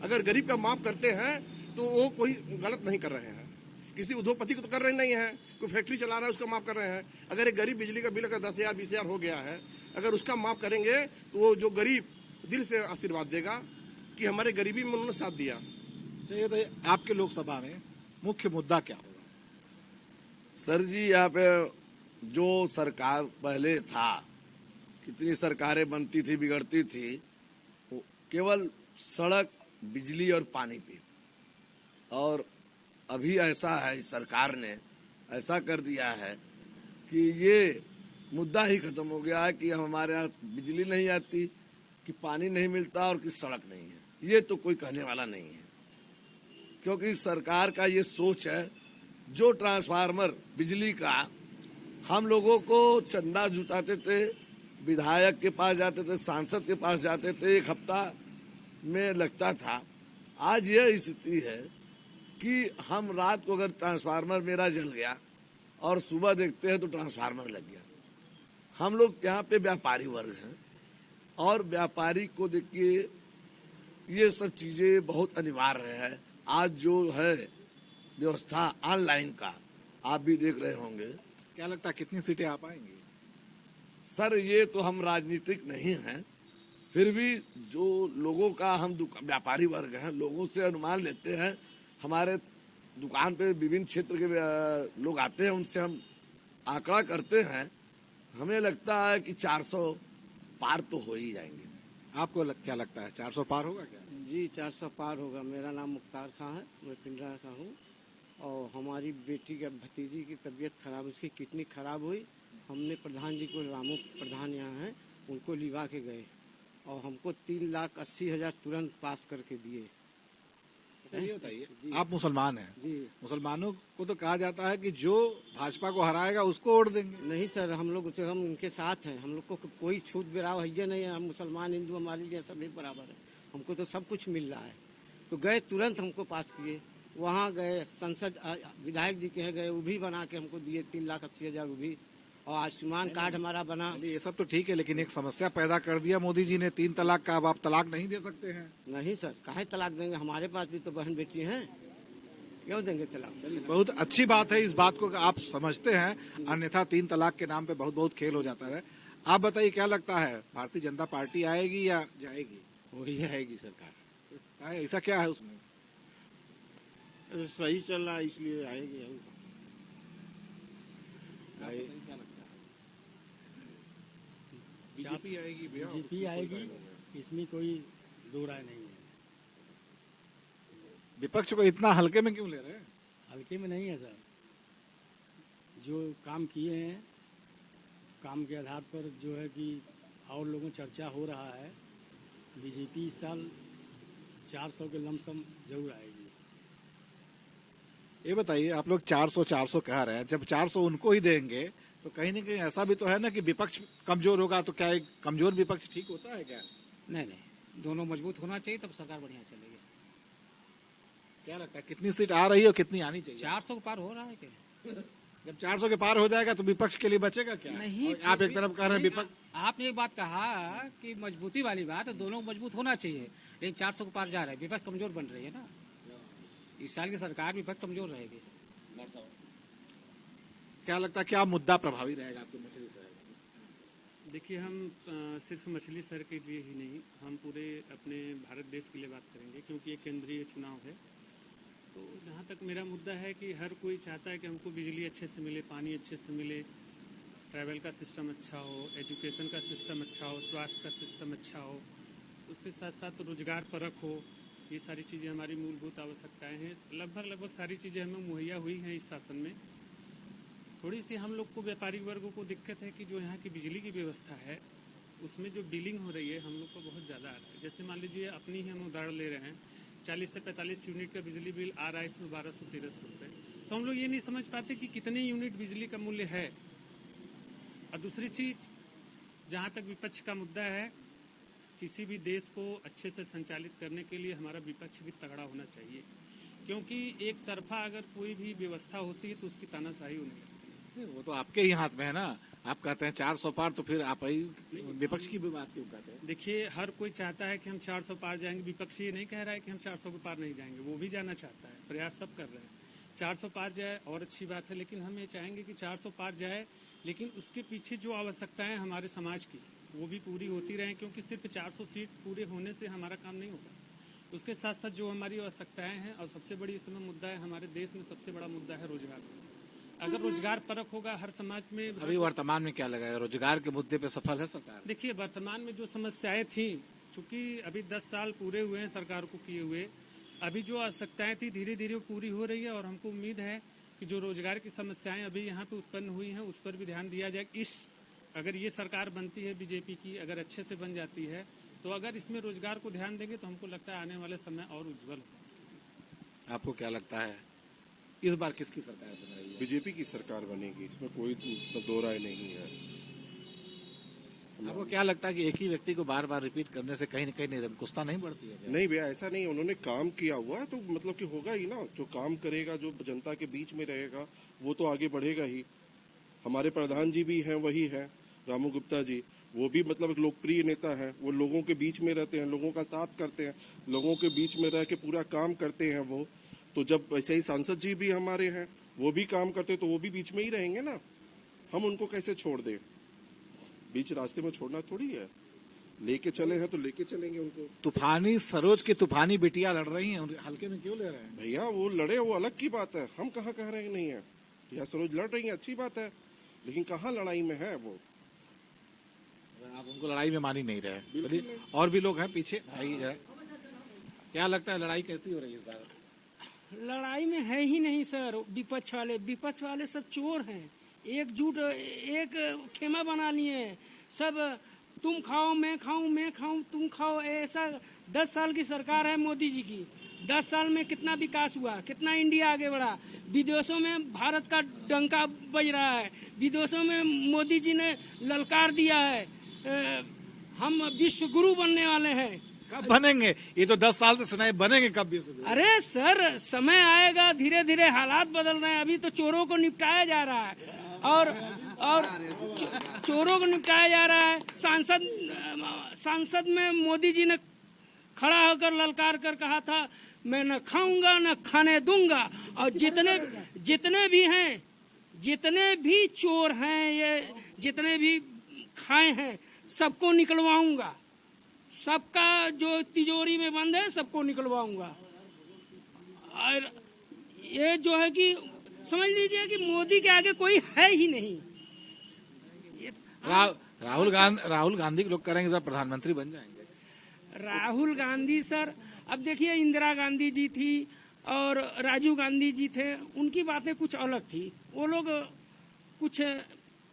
अगर गरीब का माफ करते हैं तो वो कोई गलत नहीं कर रहे हैं, किसी उद्योगपति को तो कर रहे नहीं है, कोई फैक्ट्री चला रहा है उसका माफ कर रहे हैं। अगर एक गरीब बिजली का बिल अगर 10,000 20,000 हो गया है, अगर उसका माफ करेंगे तो वो जो गरीब दिल से आशीर्वाद देगा कि हमारे गरीबी में उन्होंने साथ दिया। चाहिए तो आपके लोकसभा में मुख्य मुद्दा क्या होगा? सर जी, यहाँ पे जो सरकार पहले था, कितनी सरकारें बनती थी बिगड़ती थी, वो केवल सड़क, बिजली और पानी पे। और अभी ऐसा है, सरकार ने ऐसा कर दिया है कि ये मुद्दा ही खत्म हो गया है कि हमारे यहाँ बिजली नहीं आती, कि पानी नहीं मिलता और कि सड़क नहीं है। ये तो कोई कहने वाला नहीं है, क्योंकि सरकार का ये सोच है, जो ट्रांसफार्मर बिजली का हम लोगों को चंदा जुटाते थे, विधायक के पास जाते थे, सांसद के पास जाते थे, एक हफ्ता में लगता था। आज यह स्थिति है कि हम रात को अगर ट्रांसफार्मर मेरा जल गया और सुबह देखते हैं तो ट्रांसफार्मर लग गया। हम लोग यहाँ पे व्यापारी वर्ग हैं और व्यापारी को देखिए ये सब चीजें बहुत अनिवार्य है। आज जो है व्यवस्था ऑनलाइन का, आप भी देख रहे होंगे। क्या लगता है कितनी सीटें आ पाएंगी? सर, ये तो हम राजनीतिक नहीं हैं, फिर भी जो लोगों का हम व्यापारी वर्ग हैं, लोगों से अनुमान लेते हैं। हमारे दुकान पे विभिन्न क्षेत्र के लोग आते हैं, उनसे हम आंकड़ा करते हैं। हमें लगता है कि 400 पार तो हो ही जाएंगे। आपको क्या लगता है 400 पार होगा क्या? जी 400 पार होगा। मेरा नाम मुख्तार खां है, मैं पिंडरा का हूँ। और हमारी बेटी का भतीजी की तबीयत खराब, उसकी किडनी खराब हुई। हमने प्रधान जी को, रामू प्रधान यहाँ हैं, उनको लिवा के गए और हमको 3,80,000 तुरंत पास करके दिए। ये बताइए, आप मुसलमान हैं जी। मुसलमानों को तो कहा जाता है कि जो भाजपा को हराएगा उसको वोट देंगे। नहीं सर, हम लोग हम उनके साथ हैं। हम लोग को कोई छूट बेराव है नहीं है। हम मुसलमान हिंदू हमारे लिए सभी बराबर है। हमको तो सब कुछ मिल रहा है। तो गए, तुरंत हमको पास किए। वहाँ गए, संसद विधायक जी के गए, वो भी बना के हमको दिए 3,80,000 वो भी। और आयुष्मान कार्ड हमारा बना। ये सब तो ठीक है, लेकिन एक समस्या पैदा कर दिया मोदी जी ने 3 तलाक का। अब आप तलाक नहीं दे सकते हैं। नहीं सर, काहे तलाक देंगे? हमारे पास भी तो बहन बेटी हैं, क्यों देंगे तलाक? बहुत अच्छी बात है, इस बात को आप समझते हैं, अन्यथा 3 तलाक के नाम पे बहुत बहुत खेल हो जाता है। आप बताइए, क्या लगता है भारतीय जनता पार्टी आएगी या जाएगी? वही आएगी सरकार। ऐसा क्या है उसमें? सही चल रहा है इसलिए आएगी। बीजेपी आएगी, बीजेपी आएगी, इसमें कोई दो राय नहीं है। विपक्ष को इतना हल्के में क्यों ले रहे हैं? हल्के में नहीं है सर, जो काम किए हैं, काम के आधार पर जो है कि और लोगों चर्चा हो रहा है। बीजेपी इस साल 400 के लमसम जरूर आएगी। ये बताइए, आप लोग 400 कह रहे हैं, जब 400 उनको ही देंगे तो कहीं ना कहीं ऐसा भी तो है ना कि विपक्ष कमजोर होगा, तो क्या एक कमजोर विपक्ष ठीक होता है क्या? नहीं, दोनों मजबूत होना चाहिए, तब सरकार बढ़िया चलेगी। क्या लगता है कितनी सीट आ रही है और कितनी आनी चाहिए? 400 के पार हो रहा है क्या? जब 400 के पार हो जाएगा तो विपक्ष के लिए बचेगा क्या? नहीं, और आप एक तरफ कह रहे हैं विपक्ष। आपने एक बात कहा कि मजबूती वाली बात, दोनों मजबूत होना चाहिए, लेकिन 400 के पार जा रहा है, विपक्ष कमजोर बन रही है ना। इस साल की सरकार विपक्ष कमजोर रहेगी। क्या लगता है क्या मुद्दा प्रभावी रहेगा आपके मछली शहर में? देखिए, हम सिर्फ मछली शहर के लिए ही नहीं, हम पूरे अपने भारत देश के लिए बात करेंगे, क्योंकि ये केंद्रीय चुनाव है। तो जहाँ तक मेरा मुद्दा है कि हर कोई चाहता है कि हमको बिजली अच्छे से मिले, पानी अच्छे से मिले, ट्रैवल का सिस्टम अच्छा हो, एजुकेशन का सिस्टम अच्छा हो, स्वास्थ्य का सिस्टम अच्छा हो, उसके साथ साथ रोजगार परख हो। ये सारी चीज़ें हमारी मूलभूत आवश्यकताएं हैं। लगभग सारी चीज़ें हमें मुहैया हुई हैं इस शासन में। थोड़ी सी हम लोग को, व्यापारी वर्गों को दिक्कत है कि जो यहाँ की बिजली की व्यवस्था है, उसमें जो बिलिंग हो रही है हम लोग को बहुत ज़्यादा आ रहा है। जैसे मान लीजिए, अपनी ही हम उदाहरण ले रहे हैं, 40 से 45 यूनिट का बिजली बिल आ रहा है, इसमें 1200-1300 रुपये। तो हम लोग ये नहीं समझ पाते कि कितने यूनिट बिजली का मूल्य है। और दूसरी चीज़, जहाँ तक विपक्ष का मुद्दा है, किसी भी देश को अच्छे से संचालित करने के लिए हमारा विपक्ष भी तगड़ा होना चाहिए, क्योंकि एक तरफा अगर कोई भी व्यवस्था होती है तो उसकी तानाशाही होने लगती है। वो तो आपके ही हाथ में है ना। आप कहते हैं 400 पार, तो फिर आप ही विपक्ष की भी बात क्यों कहते हैं? देखिए, हर कोई चाहता है कि हम 400 पार जाएंगे। विपक्ष ये नहीं कह रहा है कि हम 400 के पार नहीं जाएंगे, वो भी जाना चाहता है, प्रयास सब कर रहे हैं। 400 पार जाए और अच्छी बात है, लेकिन हम ये चाहेंगे कि 400 पार जाए, लेकिन उसके पीछे जो आवश्यकताएं हमारे समाज की वो भी पूरी होती रहें, क्योंकि सिर्फ 400 सीट पूरे होने से हमारा काम नहीं होगा। उसके साथ साथ जो हमारी आवश्यकताएं हैं, और सबसे बड़ी इस समय मुद्दा है हमारे देश में, सबसे बड़ा मुद्दा है रोजगार। अगर रोजगार परख होगा हर समाज में। अभी वर्तमान में क्या लगा है, रोजगार के मुद्दे पे सफल है सरकार? देखिए, वर्तमान में जो समस्याएं थी, चूंकि अभी 10 साल पूरे हुए हैं सरकार को किए हुए, अभी जो आवश्यकताएं थी धीरे धीरे पूरी हो रही है, और हमको उम्मीद है कि जो रोजगार की समस्याएं अभी यहाँ पे उत्पन्न हुई हैं उस पर भी ध्यान दिया जाए। अगर ये सरकार बनती है बीजेपी की, अगर अच्छे से बन जाती है, तो अगर इसमें रोजगार को ध्यान देंगे तो हमको लगता है आने वाले समय और उज्जवल होगा। आपको क्या लगता है इस बार किसकी सरकार बन रही है? बीजेपी की सरकार बनेगी, इसमें कोई दो राय नहीं है। आपको क्या लगता है कि एक ही व्यक्ति को बार बार रिपीट करने से कहीं न कहीं निरंकुशता नहीं बढ़ती है? नहीं भैया, ऐसा नहीं, उन्होंने काम किया हुआ है तो मतलब कि होगा ही ना। जो काम करेगा, जो जनता के बीच में रहेगा, वो तो आगे बढ़ेगा ही। हमारे प्रधान जी भी हैं, वही है रामू गुप्ता जी, वो भी मतलब एक लोकप्रिय नेता है। वो लोगों के बीच में रहते हैं, लोगों का साथ करते हैं, लोगों के बीच में रह के पूरा काम करते हैं वो। तो जब ऐसे ही सांसद जी भी हमारे हैं, वो भी काम करते, तो वो भी बीच में ही रहेंगे ना। हम उनको कैसे छोड़ दें? बीच रास्ते में छोड़ना थोड़ी है। लेके चले हैं तो लेके चलेंगे उनको। तूफानी सरोज की तूफानी बिटिया लड़ रही हैं, हल्के में क्यों ले रहे हैं? भैया वो लड़े, वो अलग की बात है। हम कहाँ कह रहे हैं नहीं है। या सरोज लड़ रही है, अच्छी बात है, लेकिन कहाँ लड़ाई में है वो। आप उनको लड़ाई में मान ही नहीं रहे। बिल्कुल चलिए, नहीं। और भी लोग हैं पीछे, आइए जरा। क्या लगता है लड़ाई कैसी हो रही है इस बार? लड़ाई में है ही नहीं सर। विपक्ष वाले सब चोर हैं, एकजुट एक खेमा बना लिए हैं सब। तुम खाओ मैं खाऊं, मैं खाऊं तुम खाओ, ऐसा 10 साल की सरकार है मोदी जी की। 10 साल में कितना विकास हुआ, कितना इंडिया आगे बढ़ा। विदेशों में भारत का डंका बज रहा है, विदेशों में मोदी जी ने ललकार दिया है, हम विश्व गुरु बनने वाले हैं। कब बनेंगे? ये तो 10 साल से सुनाए, बनेंगे कब भी? अरे सर, समय आएगा, धीरे धीरे हालात बदल रहे हैं। अभी तो चोरों को निपटाया जा रहा है, और चोरों को निपटाया जा रहा है। सांसद में मोदी जी ने खड़ा होकर ललकार कर कहा था, मैं न खाऊंगा न खाने दूंगा। और जितने भी हैं, जितने भी चोर हैं, ये जितने भी खाए हैं, सबको निकलवाऊंगा। सबका जो तिजोरी में बंद है सबको निकलवाऊंगा। और ये जो है कि समझ लीजिए कि मोदी के आगे कोई है ही नहीं। राहुल गांधी के लोग करेंगे तो प्रधानमंत्री बन जाएंगे। राहुल गांधी सर, अब देखिए इंदिरा गांधी जी थी और राजीव गांधी जी थे, उनकी बातें कुछ अलग थी। वो लोग कुछ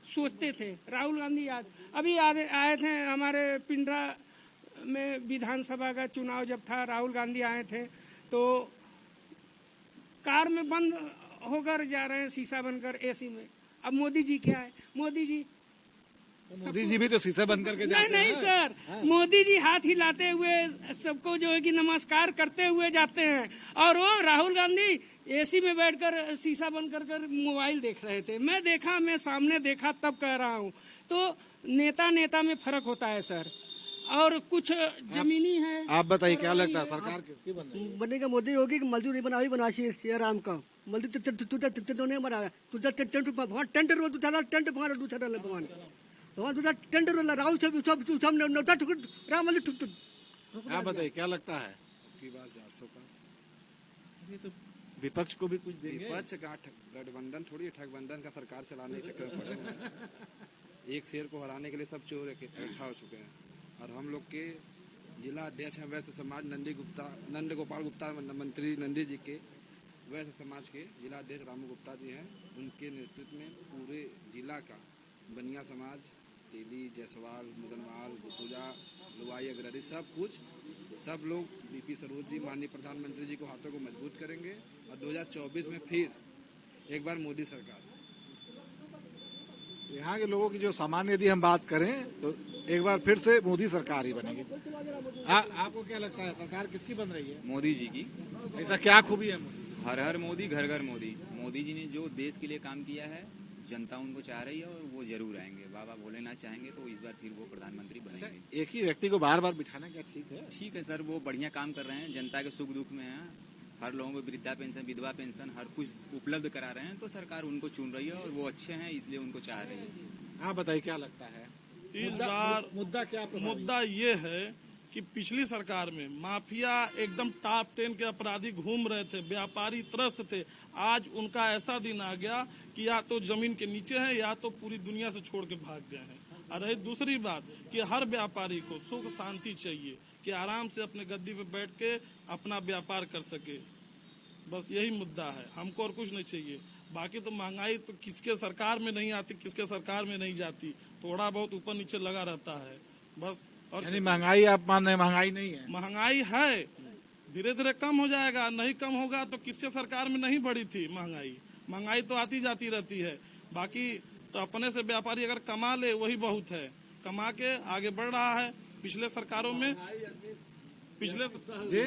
सोचते थे। राहुल गांधी अभी आए थे हमारे पिंडरा में, विधानसभा का चुनाव जब था, राहुल गांधी आए थे तो कार में बंद होकर जा रहे हैं, शीशा बनकर एसी में। अब मोदी जी क्या है, मोदी जी भी तो शीशा बंद करके जाते हैं। नहीं सर, मोदी जी हाथ हिलाते हुए सबको जो है कि नमस्कार करते हुए जाते हैं, और वो राहुल गांधी एसी में बैठकर शीशा बंद कर मोबाइल देख रहे थे। मैं सामने देखा तब कह रहा हूँ। तो नेता में फर्क होता है सर, और कुछ जमीनी है। आप बताइए क्या लगता है सरकार किसकी बन रही है? बनेगा मोदी होगी कि मजदूर नहीं बना, बना श्री राम का मजदूर तुझे नहीं बनाया। तुझा टेंट भगवान टेंट भगवान दूसरा भगवान भगवान दूसरा टेंट राहुल सब राम मंदिर ठुक। आप बताइए क्या लगता है? 400 का। ये तो विपक्ष को भी कुछ देंगे। विपक्ष का गठबंधन थोड़ी, ठगबंधन का सरकार चलाने के चक्कर में पड़े हुए हैं। एक शेर को हराने के लिए सब चोर इकट्ठा हो चुके हैं। और हम लोग के जिला अध्यक्ष हैं वैश्य समाज नंद गोपाल गुप्ता मंत्री नंदी जी के वैश्य समाज के जिला अध्यक्ष रामू गुप्ता जी हैं। उनके नेतृत्व में पूरे जिला का बनिया समाज, तेली, जायसवाल, मुगनवाल, गुपुजा, लुवाई, अग्ररी, सब लोग बीपी सरोज जी, माननीय प्रधानमंत्री जी को हाथों को मजबूत करेंगे। और 2024 में फिर एक बार मोदी सरकार। यहाँ के लोगों की जो सामान्य यदि हम बात करें तो एक बार फिर से मोदी सरकार ही बनेगी। आपको क्या लगता है सरकार किसकी बन रही है? मोदी जी की। ऐसा क्या खूबी है? हर हर मोदी, घर घर मोदी। मोदी जी ने जो देश के लिए काम किया है, जनता उनको चाह रही है और वो जरूर आएंगे। बाबा भोलेनाथ चाहेंगे तो इस बार फिर वो प्रधानमंत्री बनेंगे। एक ही व्यक्ति को बार बार बिठाना क्या ठीक है? ठीक है सर, वो बढ़िया काम कर रहे हैं, जनता के सुख दुख में हैं, हर लोगों को वृद्धा पेंशन, विधवा पेंशन, हर कुछ उपलब्ध करा रहे हैं, तो सरकार उनको चुन रही है और वो अच्छे हैं, इसलिए उनको चाह रही है। आप बताइए क्या लगता है इस बार मुद्दा क्या? मुद्दा ये है कि पिछली सरकार में माफिया एकदम टॉप 10 के अपराधी घूम रहे थे, व्यापारी त्रस्त थे। आज उनका ऐसा दिन आ गया कि या तो जमीन के नीचे है या तो पूरी दुनिया से छोड़ के भाग गए हैं। और रही दूसरी बात कि हर व्यापारी को सुख शांति चाहिए कि आराम से अपने गद्दी पे बैठ के अपना व्यापार कर सके। बस यही मुद्दा है, हमको और कुछ नहीं चाहिए। बाकी तो महंगाई तो किसके सरकार में नहीं आती, किसके सरकार में नहीं जाती, थोड़ा बहुत ऊपर नीचे लगा रहता है बस। और यानी महंगाई आप मान रहे हैं महंगाई नहीं है? महंगाई है, धीरे धीरे कम हो जाएगा। नहीं कम होगा तो किसके सरकार में नहीं बढ़ी थी महंगाई? महंगाई तो आती जाती रहती है। बाकी तो अपने से व्यापारी अगर कमा ले वही बहुत है, कमा के आगे बढ़ रहा है। पिछले सरकारों में जी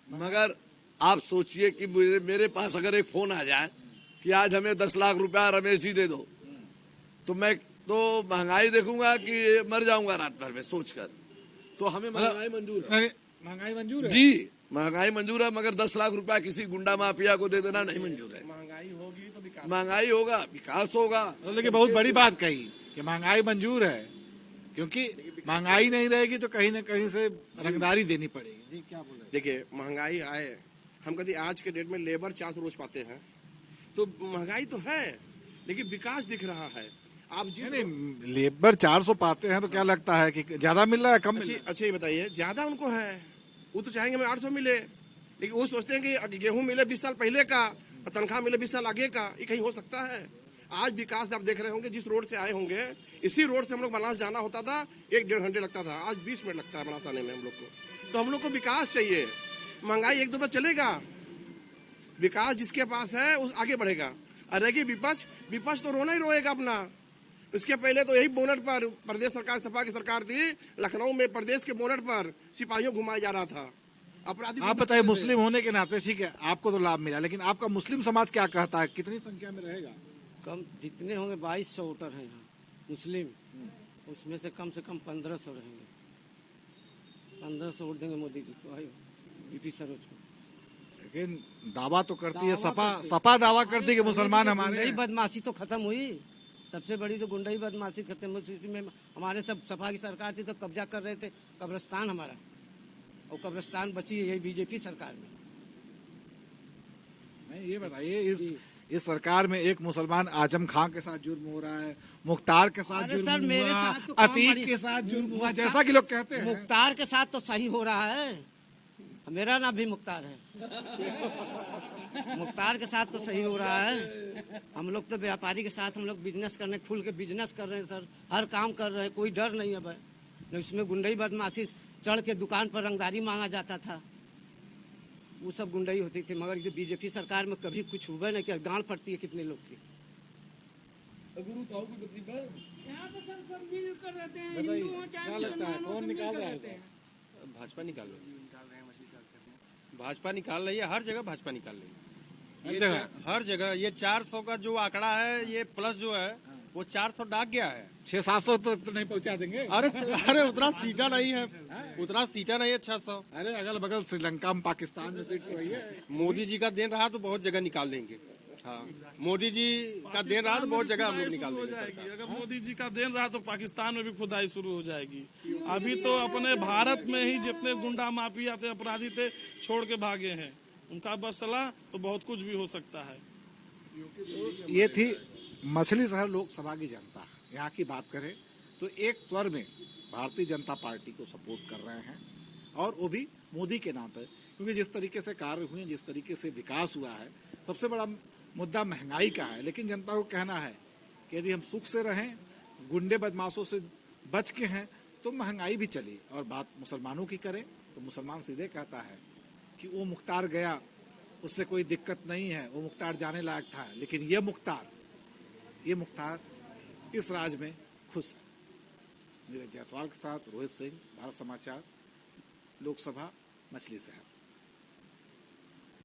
मगर आप सोचिए कि मेरे पास अगर एक फोन आ जाए कि आज हमें 10 लाख रुपया रमेश जी दे दो, तो मैं तो महंगाई देखूंगा कि मर जाऊंगा रात भर में सोचकर। तो हमें महंगाई मंजूर है। महंगाई मंजूर है जी, महंगाई मंजूर है, मगर 10 लाख रुपया किसी गुंडा माफिया को दे देना नहीं मंजूर है। महंगाई होगी तो विकास महंगाई होगा, विकास होगा। लेकिन बहुत बड़ी बात कही कि महंगाई मंजूर है, क्योंकि महंगाई नहीं रहेगी तो कहीं न कहीं से रंगदारी देनी पड़ेगी। जी क्या बोल रहे हैं? देखिए, महंगाई आए, हम कभी आज के डेट में लेबर 400 रोज पाते हैं, तो महंगाई तो है लेकिन विकास दिख रहा है। आप नहीं, लेबर 400 पाते हैं तो क्या लगता है कि ज्यादा मिल रहा है कम मिल रहा है? अच्छा ये बताइए, ज्यादा उनको है, वो तो चाहेंगे हमें 800 मिले, लेकिन वो सोचते हैं कि गेहूं मिले 20 साल पहले का और तनख्वाह मिले 20 साल आगे का। ये कहीं हो सकता है? आज विकास आप देख रहे होंगे, जिस रोड से आए होंगे, इसी रोड से हम लोग बनारस जाना होता था 1-1.5 घंटे लगता था, आज 20 मिनट लगता है बनारस आने में हम लोग को। तो हम लोग को विकास चाहिए, महंगाई 1-2 बार चलेगा, विकास जिसके पास है उस आगे बढ़ेगा। और रहेगी विपक्ष तो रोना ही रोएगा अपना। इसके पहले तो यही बोनट पर प्रदेश सरकार, सपा की सरकार थी, लखनऊ में प्रदेश के बोनट पर सिपाहियों घुमाया जा रहा था। अपराधी आप बताइए, मुस्लिम होने के नाते ठीक है आपको तो लाभ मिला, लेकिन आपका मुस्लिम समाज क्या कहता है, कितनी संख्या में रहेगा? कम जितने होंगे 2200 वोटर हैं यहाँ मुस्लिम, उसमें से कम 1500 रहेंगे। 1500 वोट देंगे मोदी जी को, बीपी सरोज को। लेकिन दावा तो करती है सपा दावा करती है कि मुसलमान हमारे गुंडाई बदमाशी तो खत्म हुई, सबसे बड़ी तो गुंडाई बदमाशी खत्म हुई। में हमारे सब सपा की सरकार थी तो कब्जा कर रहे थे कब्रिस्तान हमारा, और कब्रिस्तान बची है यही बीजेपी सरकार में। नहीं, ये बताइए इस सरकार में एक मुसलमान आजम खां के साथ जुर्म हो रहा है, मुख्तार के साथ जुर्म हुआ, अतीक के साथ जुर्म हुआ, जैसा कि लोग कहते हैं। मुख्तार के साथ तो सही हो रहा है, मेरा नाम भी मुख्तार है। मुख्तार के साथ तो सही हो रहा है। हम लोग तो व्यापारी के साथ हम लोग बिजनेस करने, खुल के बिजनेस कर रहे हैं सर, हर काम कर रहे हैं, कोई डर नहीं है भाई। नहीं इसमें गुंडई बदमाशी, चढ़ के दुकान पर रंगदारी मांगा जाता था, वो सब गुंडई होती थी। मगर ये बीजेपी सरकार में कभी कुछ हुआ नहीं, क्या गांड पड़ती है कितने लोग की। यहाँ पे सर सब मिल कर रहते हैं, हिंदू हो चाहे मुसलमान हो, कौन सब निकाल मिल कर रहा है? रहते हैं। भाजपा निकाल रही है, भाजपा निकाल रही है, हर जगह भाजपा निकाल रही है, हर जगह। ये 400 का जो आंकड़ा है, ये प्लस जो है वो 400 डाक गया है। 600-700 तो नहीं पहुंचा देंगे। अरे उतना सीटा नहीं है, उतना सीटा नहीं है 600। अरे अगल बगल श्रीलंका में, पाकिस्तान में सीट तो है। मोदी जी का देन रहा तो बहुत जगह निकाल देंगे। हाँ, मोदी जी का देन रहा तो बहुत जगह हम लोग निकाल देंगे सरकार। अगर मोदी जी का देन रहा तो पाकिस्तान में भी खुदाई शुरू हो जाएगी। अभी तो अपने भारत में ही जितने गुंडा माफिया थे, अपराधी थे, छोड़ के भागे हैं। उनका बस चला तो बहुत कुछ भी हो सकता है। ये थी मछली शहर लोकसभा की जनता। यहाँ की बात करें तो एक स्वर में भारतीय जनता पार्टी को सपोर्ट कर रहे हैं, और वो भी मोदी के नाम पर, क्योंकि जिस तरीके से कार्य हुए, जिस तरीके से विकास हुआ है, सबसे बड़ा मुद्दा महंगाई का है। लेकिन जनता को कहना है कि यदि हम सुख से रहें, गुंडे बदमाशों से बच के हैं, तो महंगाई भी चली। और बात मुसलमानों की करें तो मुसलमान सीधे कहता है कि वो मुख्तार गया, उससे कोई दिक्कत नहीं है, वो मुख्तार जाने लायक था। लेकिन ये मुख्तार इस राज में खुश है। नीरज जायसवाल के साथ रोहित सिंह, भारत समाचार, लोकसभा, मछली शहर।